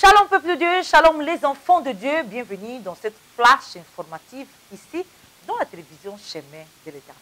Shalom peuple de Dieu, shalom les enfants de Dieu, bienvenue dans cette flash informative ici dans la télévision Chemin de l'Éternel.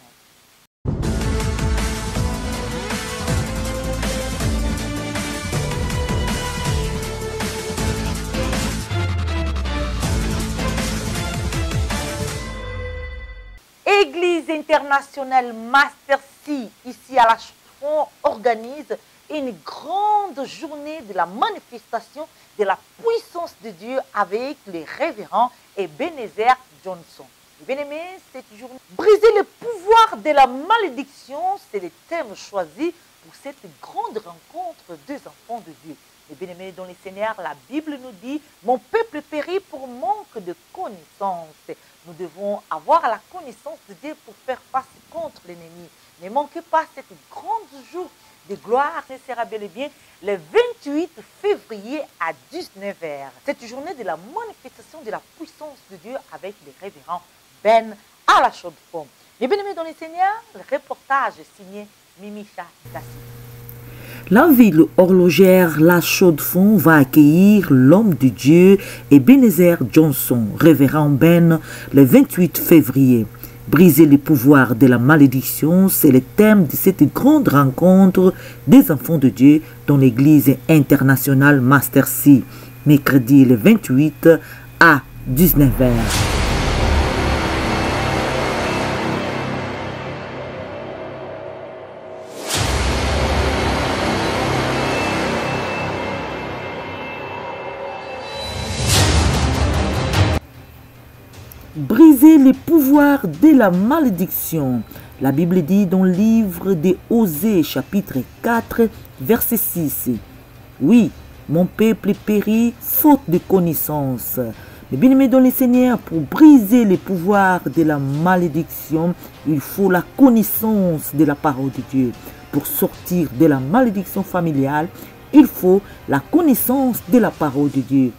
Église internationale Master C ici à la Chaux organise une grande journée de la manifestation de la puissance de Dieu avec les révérends Ebenezer Johnson. Bien-aimés, cette journée, briser le pouvoir de la malédiction, c'est le thème choisi pour cette grande rencontre des enfants de Dieu. Et bien-aimés, dans les Seigneurs, la Bible nous dit « Mon peuple périt pour manque de connaissance ». Nous devons avoir la connaissance de Dieu pour faire face contre l'ennemi. Ne manquez pas cette grande jour de gloire, ce sera bel et bien le 28 février à 19h. Cette journée de la manifestation de la puissance de Dieu avec les révérends Ben à la Chaux-de-Fonds. Et bien aimés dans les Seigneurs, le reportage est signé Mimicha Dassi. La ville horlogère La Chaux-de-Fonds va accueillir l'homme de Dieu Ebenezer Johnson, révérend Ben, le 28 février. Briser les pouvoirs de la malédiction, c'est le thème de cette grande rencontre des enfants de Dieu dans l'église internationale Master C, mercredi le 28 à 19h. Briser les pouvoirs de la malédiction. La Bible dit dans le livre de Osée, chapitre 4, verset 6. Oui, mon peuple périt faute de connaissance. Mais bien aimé dans le Seigneur, pour briser les pouvoirs de la malédiction, il faut la connaissance de la parole de Dieu. Pour sortir de la malédiction familiale, il faut la connaissance de la parole de Dieu.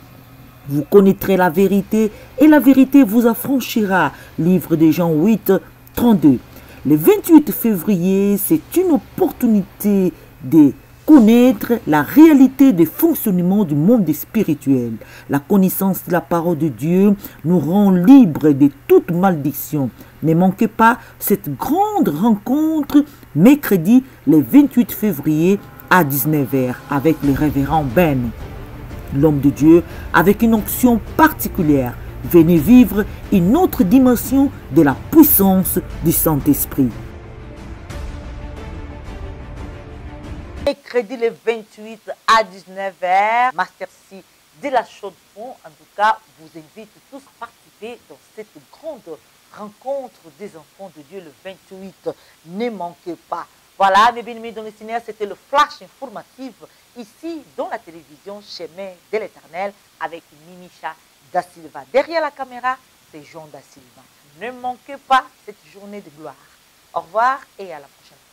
Vous connaîtrez la vérité et la vérité vous affranchira. Livre de Jean 8, 32. Le 28 février, c'est une opportunité de connaître la réalité des fonctionnements du monde spirituel. La connaissance de la parole de Dieu nous rend libres de toute malédiction. Ne manquez pas cette grande rencontre mercredi le 28 février à 19h avec le révérend Ben, l'homme de Dieu, avec une onction particulière. Venez vivre une autre dimension de la puissance du Saint-Esprit. Mercredi le 28 à 19h, Master C de la Chaux-de-Fonds. En tout cas, vous invite tous à participer dans cette grande rencontre des enfants de Dieu le 28. Ne manquez pas. Voilà, mes bien-aimés dans le Seigneur, c'était le flash informatif ici dans la télévision Chemin de l'Éternel avec Mimicha Da Silva. Derrière la caméra, c'est Jean Da Silva. Ne manquez pas cette journée de gloire. Au revoir et à la prochaine fois.